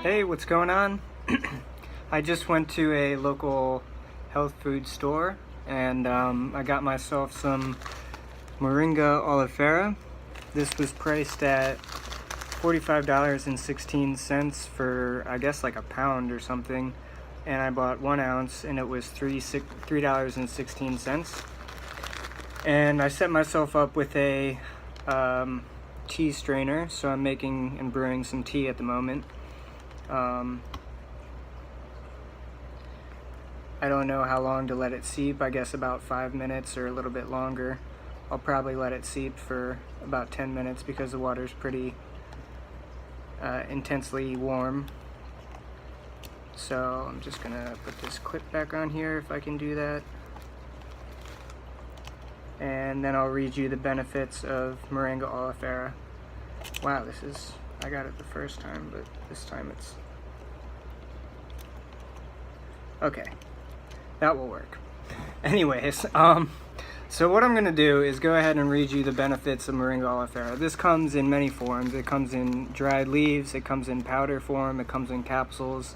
Hey, what's going on? I just went to a local health food store and I got myself some Moringa Oleifera. This was priced at $45.16 for, I guess, like a pound or something. And I bought 1 ounce and it was $3.16. And I set myself up with a tea strainer, so I'm making and brewing some tea at the moment. I don't know how long to let it seep. I guess about 5 minutes or a little bit longer. I'll probably let it seep for about 10 minutes because the water's pretty intensely warm. So I'm just gonna put this clip back on here if I can do that. And then I'll read you the benefits of Moringa Oleifera. Wow, I got it the first time, but this time it's... Okay, that will work. Anyways, so what I'm going to do is go ahead and read you the benefits of Moringa Oleifera. This comes in many forms. It comes in dried leaves, it comes in powder form, it comes in capsules,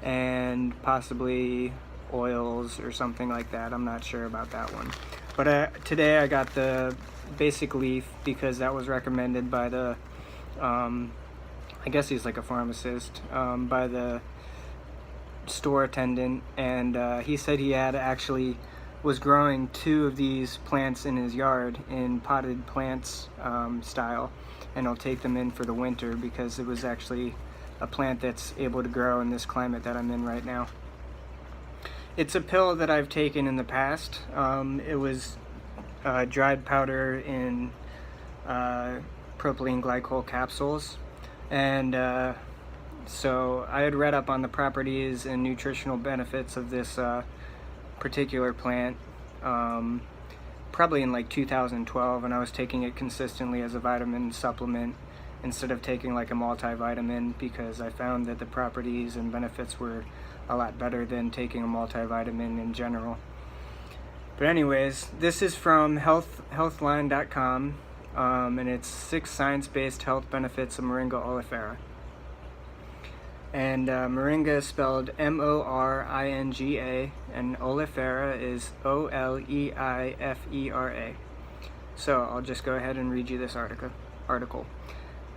and possibly oils or something like that. I'm not sure about that one. But today I got the basic leaf because that was recommended by the, I guess he's like a pharmacist, by the store attendant, and he said he had was growing 2 of these plants in his yard in potted plants style, and he'll take them in for the winter because it was actually a plant that's able to grow in this climate that I'm in right now. It's a pill that I've taken in the past. It was dried powder in propylene glycol capsules, and so I had read up on the properties and nutritional benefits of this particular plant probably in like 2012, and I was taking it consistently as a vitamin supplement instead of taking like a multivitamin because I found that the properties and benefits were a lot better than taking a multivitamin in general. But anyways, this is from healthline.com, and it's 6 science-based health benefits of Moringa Oleifera. And Moringa is spelled M-O-R-I-N-G-A, and Oleifera is O-L-E-I-F-E-R-A. So I'll just go ahead and read you this article.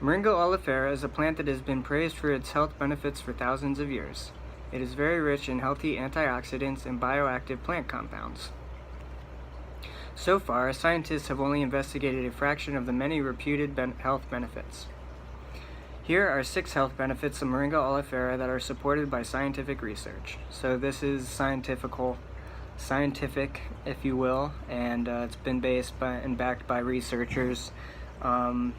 Moringa Oleifera is a plant that has been praised for its health benefits for thousands of years. It is very rich in healthy antioxidants and bioactive plant compounds. So far, scientists have only investigated a fraction of the many reputed health benefits. Here are 6 health benefits of Moringa Oleifera that are supported by scientific research. So this is scientific, if you will, and it's been based by and backed by researchers, I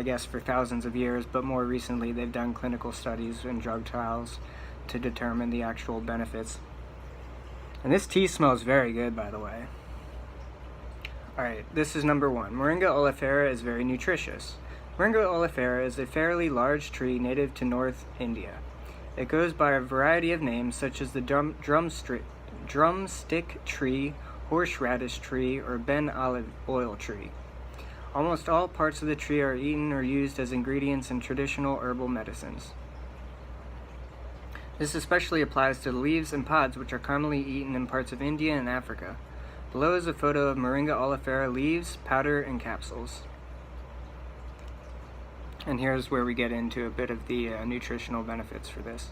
guess for thousands of years, but more recently they've done clinical studies and drug trials to determine the actual benefits. And this tea smells very good, by the way. Alright, this is number 1. Moringa Oleifera is very nutritious. Moringa Oleifera is a fairly large tree native to North India. It goes by a variety of names such as the drumstick tree, horseradish tree, or Ben olive oil tree. Almost all parts of the tree are eaten or used as ingredients in traditional herbal medicines. This especially applies to the leaves and pods, which are commonly eaten in parts of India and Africa. Below is a photo of Moringa Oleifera leaves, powder, and capsules. And here's where we get into a bit of the nutritional benefits for this.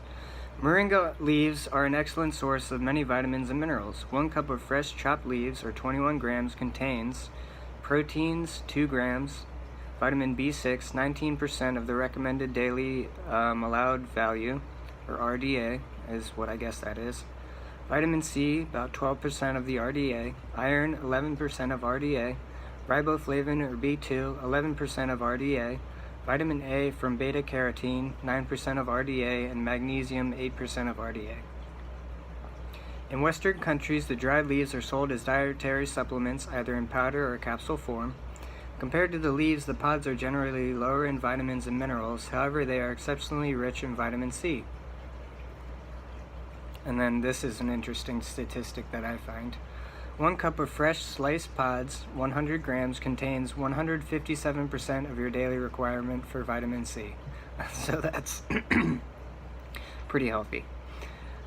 Moringa leaves are an excellent source of many vitamins and minerals. 1 cup of fresh chopped leaves, or 21 grams, contains proteins, 2 grams, vitamin B6, 19% of the recommended daily allowed value, or RDA, is what I guess that is. Vitamin C, about 12% of the RDA. Iron, 11% of RDA. Riboflavin, or B2, 11% of RDA. Vitamin A from beta-carotene, 9% of RDA, and magnesium, 8% of RDA. In Western countries, the dried leaves are sold as dietary supplements, either in powder or capsule form. Compared to the leaves, the pods are generally lower in vitamins and minerals. However, they are exceptionally rich in vitamin C. And then this is an interesting statistic that I find. 1 cup of fresh sliced pods, 100 grams, contains 157% of your daily requirement for vitamin C. So that's pretty healthy.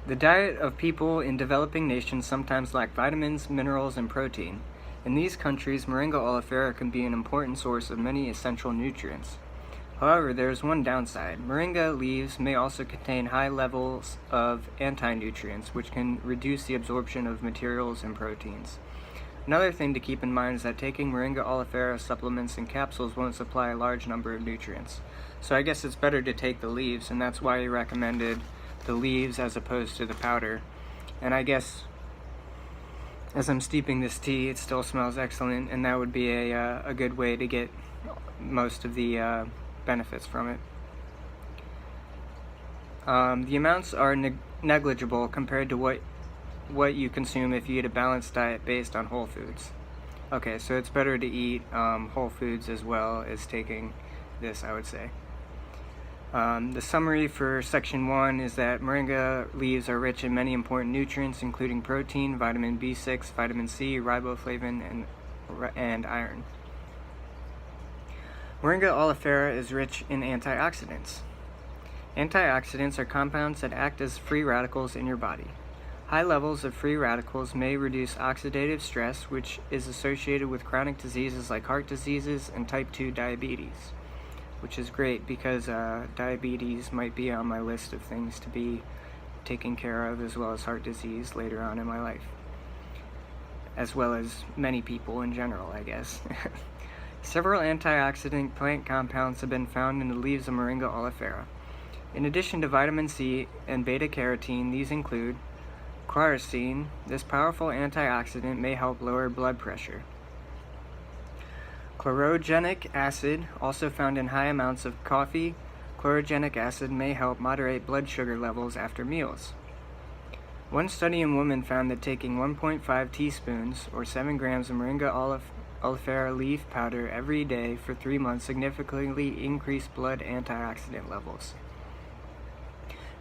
The diet of people in developing nations sometimes lack vitamins, minerals, and protein. In these countries, Moringa Oleifera can be an important source of many essential nutrients. However, there is one downside. Moringa leaves may also contain high levels of anti-nutrients, which can reduce the absorption of materials and proteins. Another thing to keep in mind is that taking Moringa Oleifera supplements and capsules won't supply a large number of nutrients. So I guess it's better to take the leaves, and that's why he recommended the leaves as opposed to the powder. And I guess as I'm steeping this tea, it still smells excellent, and that would be a good way to get most of the benefits from it. The amounts are negligible compared to what you consume if you eat a balanced diet based on whole foods. Okay, so it's better to eat whole foods as well as taking this, I would say. The summary for section 1 is that moringa leaves are rich in many important nutrients, including protein, vitamin B6, vitamin C, riboflavin, and iron. Moringa oleifera is rich in antioxidants. Antioxidants are compounds that act as free radicals in your body. High levels of free radicals may reduce oxidative stress, which is associated with chronic diseases like heart diseases and type 2 diabetes, which is great because diabetes might be on my list of things to be taken care of, as well as heart disease later on in my life, as well as many people in general, I guess. Several antioxidant plant compounds have been found in the leaves of Moringa Oleifera. In addition to vitamin C and beta-carotene, these include quercetin. This powerful antioxidant may help lower blood pressure. Chlorogenic acid, also found in high amounts of coffee. Chlorogenic acid may help moderate blood sugar levels after meals. One study in women found that taking 1.5 teaspoons or 7 grams of Moringa Oleifera leaf powder every day for 3 months significantly increased blood antioxidant levels.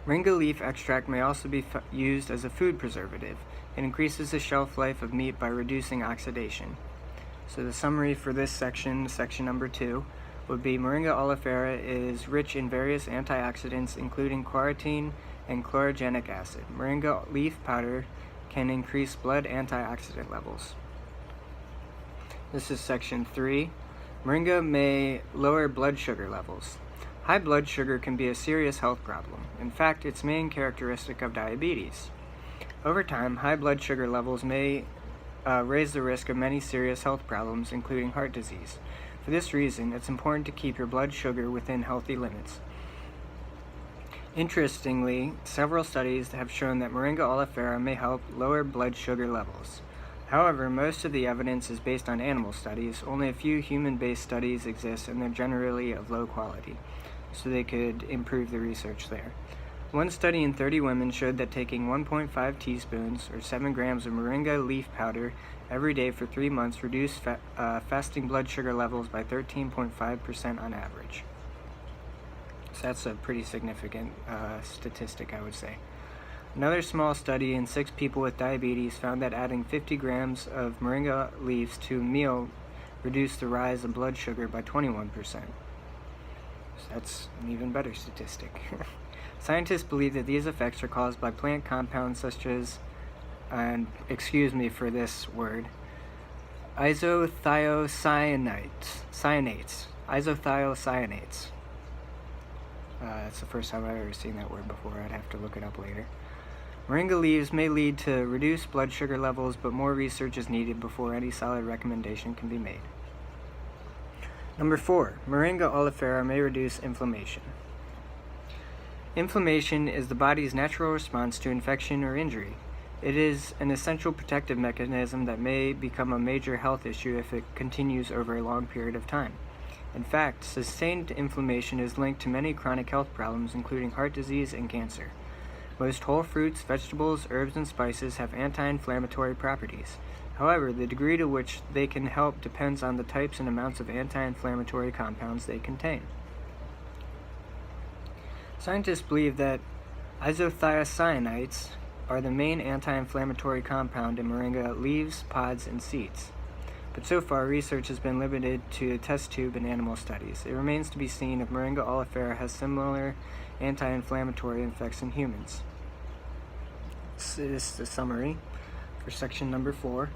Moringa leaf extract may also be used as a food preservative. It increases the shelf life of meat by reducing oxidation. So the summary for this section, section number 2, would be Moringa Oleifera is rich in various antioxidants, including quercetin and chlorogenic acid. Moringa leaf powder can increase blood antioxidant levels. This is section 3. Moringa may lower blood sugar levels. High blood sugar can be a serious health problem. In fact, it's main characteristic of diabetes. Over time, high blood sugar levels may raise the risk of many serious health problems, including heart disease. For this reason, it's important to keep your blood sugar within healthy limits. Interestingly, several studies have shown that Moringa Oleifera may help lower blood sugar levels. However, most of the evidence is based on animal studies. Only a few human-based studies exist, and they're generally of low quality, so they could improve the research there. One study in 30 women showed that taking 1.5 teaspoons or 7 grams of moringa leaf powder every day for 3 months reduced fasting blood sugar levels by 13.5% on average. So that's a pretty significant statistic, I would say. Another small study in 6 people with diabetes found that adding 50 grams of moringa leaves to a meal reduced the rise of blood sugar by 21%. So that's an even better statistic. Scientists believe that these effects are caused by plant compounds such as, and excuse me for this word, isothiocyanates. That's the first time I've ever seen that word before. I'd have to look it up later. Moringa leaves may lead to reduced blood sugar levels, but more research is needed before any solid recommendation can be made. Number 4, Moringa Oleifera may reduce inflammation. Inflammation is the body's natural response to infection or injury. It is an essential protective mechanism that may become a major health issue if it continues over a long period of time. In fact, sustained inflammation is linked to many chronic health problems, including heart disease and cancer. Most whole fruits, vegetables, herbs, and spices have anti-inflammatory properties. However, the degree to which they can help depends on the types and amounts of anti-inflammatory compounds they contain. Scientists believe that isothiocyanates are the main anti-inflammatory compound in moringa leaves, pods, and seeds. but so far research has been limited to test tube and animal studies. It remains to be seen if Moringa oleifera has similar anti-inflammatory effects in humans. This is the summary for section number 4.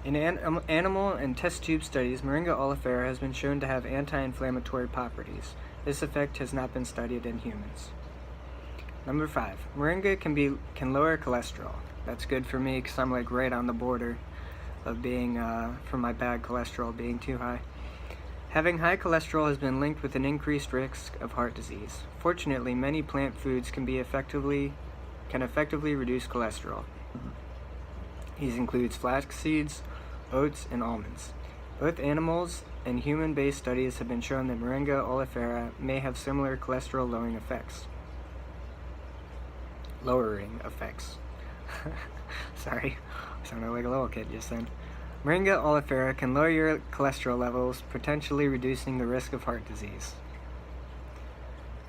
In animal and test tube studies, Moringa oleifera has been shown to have anti-inflammatory properties. This effect has not been studied in humans. Number 5. Moringa can lower cholesterol. That's good for me because I'm like right on the border of being, from my bad cholesterol being too high. Having high cholesterol has been linked with an increased risk of heart disease. Fortunately, many plant foods can effectively reduce cholesterol. These includes flax seeds, oats, and almonds. Both animals and human-based studies have been shown that Moringa oleifera may have similar cholesterol lowering effects. Sorry, I sounded like a little kid just then. Moringa oleifera can lower your cholesterol levels, potentially reducing the risk of heart disease.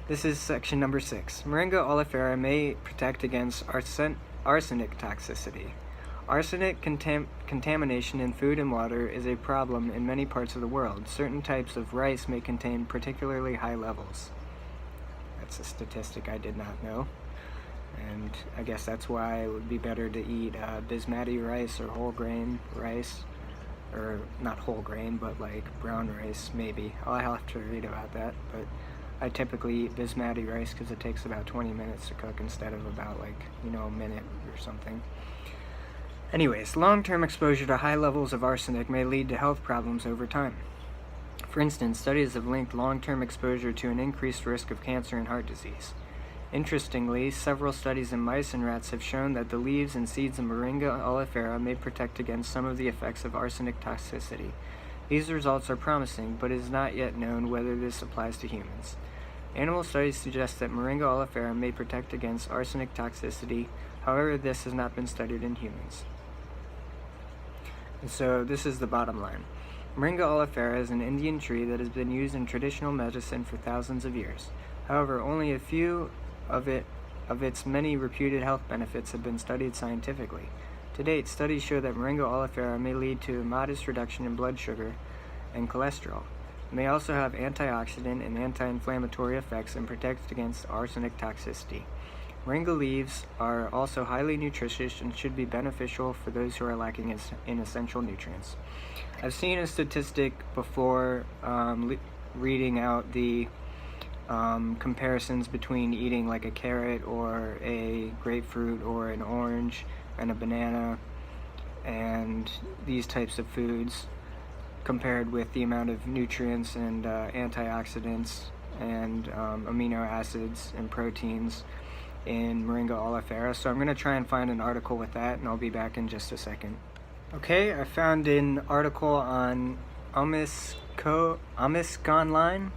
This is section number 6. Moringa oleifera may protect against arsenic toxicity. Arsenic contamination in food and water is a problem in many parts of the world. Certain types of rice may contain particularly high levels. That's a statistic I did not know. And I guess that's why it would be better to eat basmati rice or whole grain rice. Or not whole grain, but like brown rice, maybe. I'll have to read about that, but I typically eat basmati rice because it takes about 20 minutes to cook instead of about a minute or something. Anyways, long-term exposure to high levels of arsenic may lead to health problems over time. For instance, studies have linked long-term exposure to an increased risk of cancer and heart disease. Interestingly, several studies in mice and rats have shown that the leaves and seeds of Moringa oleifera may protect against some of the effects of arsenic toxicity. These results are promising, but it is not yet known whether this applies to humans. Animal studies suggest that Moringa oleifera may protect against arsenic toxicity, however, this has not been studied in humans. And so this is the bottom line. Moringa oleifera is an Indian tree that has been used in traditional medicine for thousands of years. However, only a few of its many reputed health benefits have been studied scientifically. To date, studies show that Moringa oleifera may lead to a modest reduction in blood sugar and cholesterol. It may also have antioxidant and anti-inflammatory effects and protect against arsenic toxicity. Moringa leaves are also highly nutritious and should be beneficial for those who are lacking in essential nutrients. I've seen a statistic before reading out the comparisons between eating like a carrot or a grapefruit or an orange and a banana and these types of foods compared with the amount of nutrients and antioxidants and amino acids and proteins in Moringa oleifera. So I'm going to try and find an article with that, and I'll be back in just a second. Okay, I found an article on OMICSonline,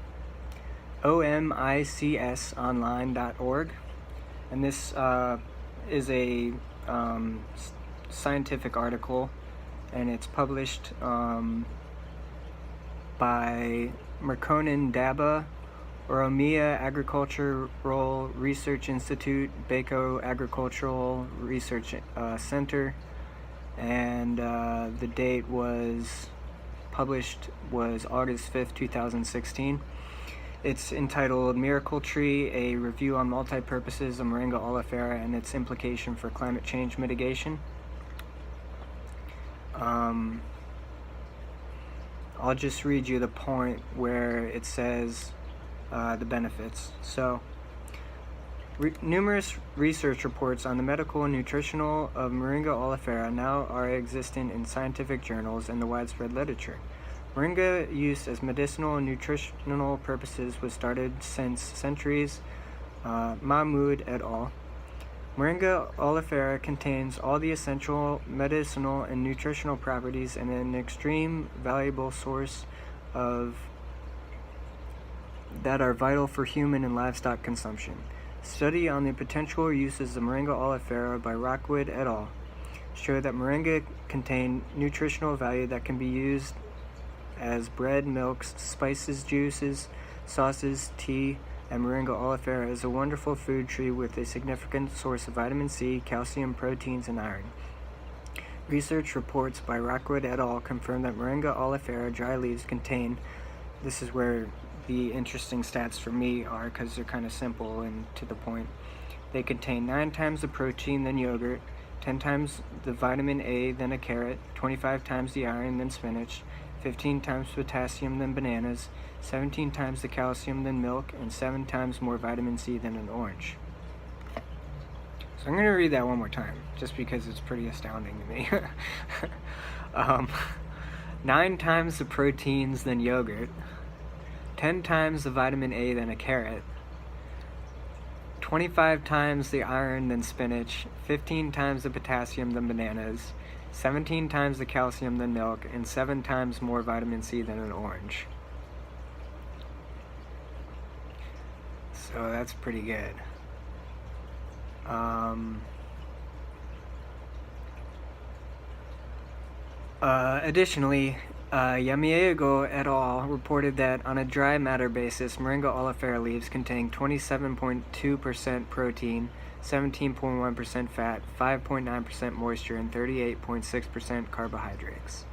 OMICSonline.org, and this is a scientific article, and it's published by Merkonen Daba, Oromia Agricultural Research Institute, Bako Agricultural Research Center, and the date was published was August 5th, 2016. It's entitled Miracle Tree, a review on multi-purposes of Moringa oleifera and its implication for climate change mitigation. I'll just read you the point where it says the benefits. So, numerous research reports on the medical and nutritional of Moringa oleifera now are existent in scientific journals and the widespread literature. Moringa use as medicinal and nutritional purposes was started since centuries. Mahmoud et al. Moringa oleifera contains all the essential medicinal and nutritional properties and an extreme valuable source of that are vital for human and livestock consumption. Study on the potential uses of Moringa oleifera by Rockwood et al. Show that Moringa contain nutritional value that can be used as bread, milks, spices, juices, sauces, tea, and Moringa oleifera is a wonderful food tree with a significant source of vitamin C, calcium, proteins, and iron. Research reports by Rockwood et al. Confirm that Moringa Oleifera dry leaves contain, this is where the interesting stats for me are because they're kind of simple and to the point. They contain 9 times the protein than yogurt, 10 times the vitamin A than a carrot, 25 times the iron than spinach, 15 times potassium than bananas, 17 times the calcium than milk, and 7 times more vitamin C than an orange. So I'm going to read that one more time, just because it's pretty astounding to me. 9 times the proteins than yogurt, 10 times the vitamin A than a carrot, 25 times the iron than spinach, 15 times the potassium than bananas, 17 times the calcium than milk, and 7 times more vitamin C than an orange. So that's pretty good. Additionally, Yamiego et al. Reported that on a dry matter basis, Moringa Oleifera leaves contain 27.2% protein, 17.1% fat, 5.9% moisture, and 38.6% carbohydrates.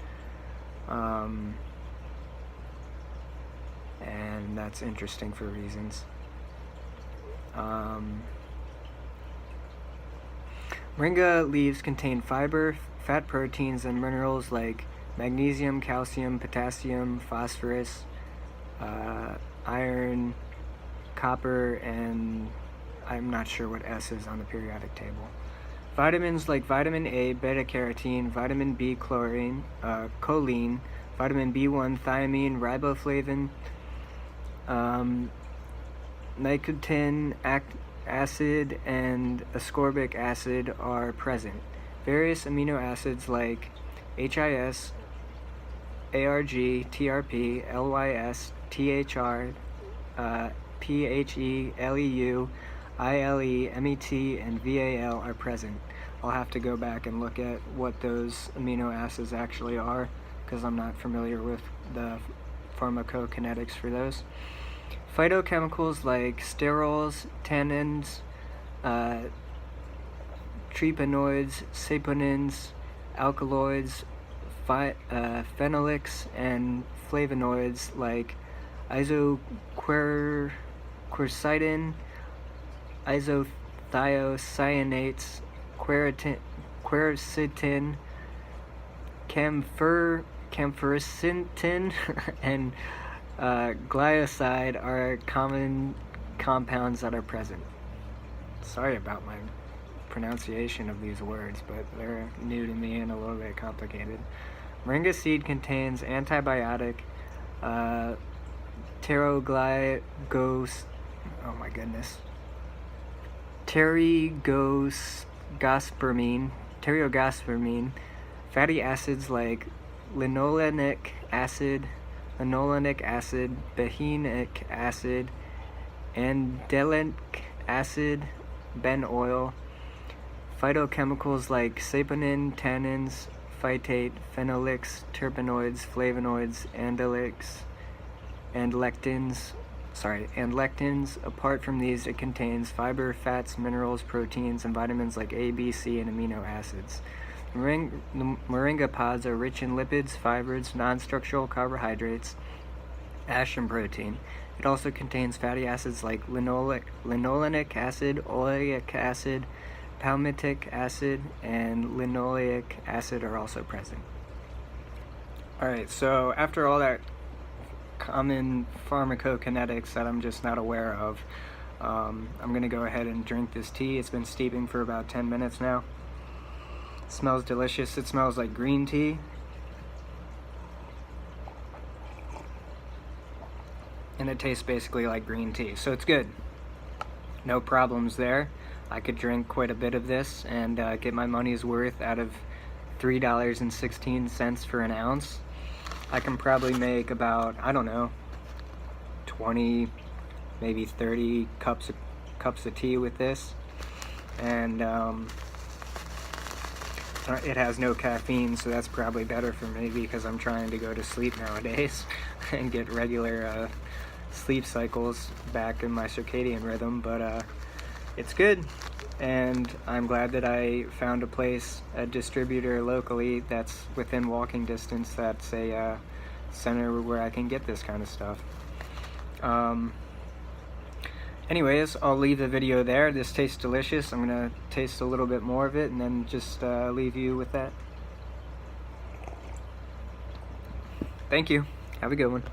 And that's interesting for reasons. Moringa leaves contain fiber, fat proteins, and minerals like magnesium, calcium, potassium, phosphorus, iron, copper, and I'm not sure what S is on the periodic table. Vitamins like vitamin A, beta-carotene, vitamin B, choline, vitamin B1, thiamine, riboflavin, nicotin acid, and ascorbic acid are present. Various amino acids like HIS, ARG, TRP, LYS, THR, PHE, LEU, ILE, MET, and VAL are present. I'll have to go back and look at what those amino acids actually are because I'm not familiar with the pharmacokinetics for those. Phytochemicals like sterols, tannins, terpenoids, saponins, alkaloids, phenolics, and flavonoids like isoquercetin, isothiocyanates, quercetin, camphoracentin, and glycoside are common compounds that are present. Sorry about my pronunciation of these words, but they're new to me and a little bit complicated. Moringa seed contains antibiotic, pterogospermine, fatty acids like linolenic acid, behenic acid, andelic acid, ben oil, phytochemicals like saponin, tannins, phytate, phenolics, terpenoids, flavonoids, andelics, and lectins. Apart from these, it contains fiber, fats, minerals, proteins, and vitamins like A, B, C, and amino acids. The moringa pods are rich in lipids, fibers, non-structural carbohydrates, ash, and protein. It also contains fatty acids like linolenic acid, oleic acid, palmitic acid, and linoleic acid are also present. Alright, so after all that common pharmacokinetics that I'm just not aware of, I'm going to go ahead and drink this tea. It's been steeping for about 10 minutes now. It smells delicious. It smells like green tea. And it tastes basically like green tea, so it's good. No problems there. I could drink quite a bit of this and get my money's worth out of $3.16 for an ounce. I can probably make about, 20, maybe 30 cups of tea with this. And it has no caffeine, so that's probably better for me because I'm trying to go to sleep nowadays and get regular sleep cycles back in my circadian rhythm. But it's good. and I'm glad that I found a place, a distributor locally that's within walking distance, that's a center where I can get this kind of stuff. Anyways, I'll leave the video there. This tastes delicious. I'm gonna taste a little bit more of it and then just leave you with that. Thank you. Have a good one.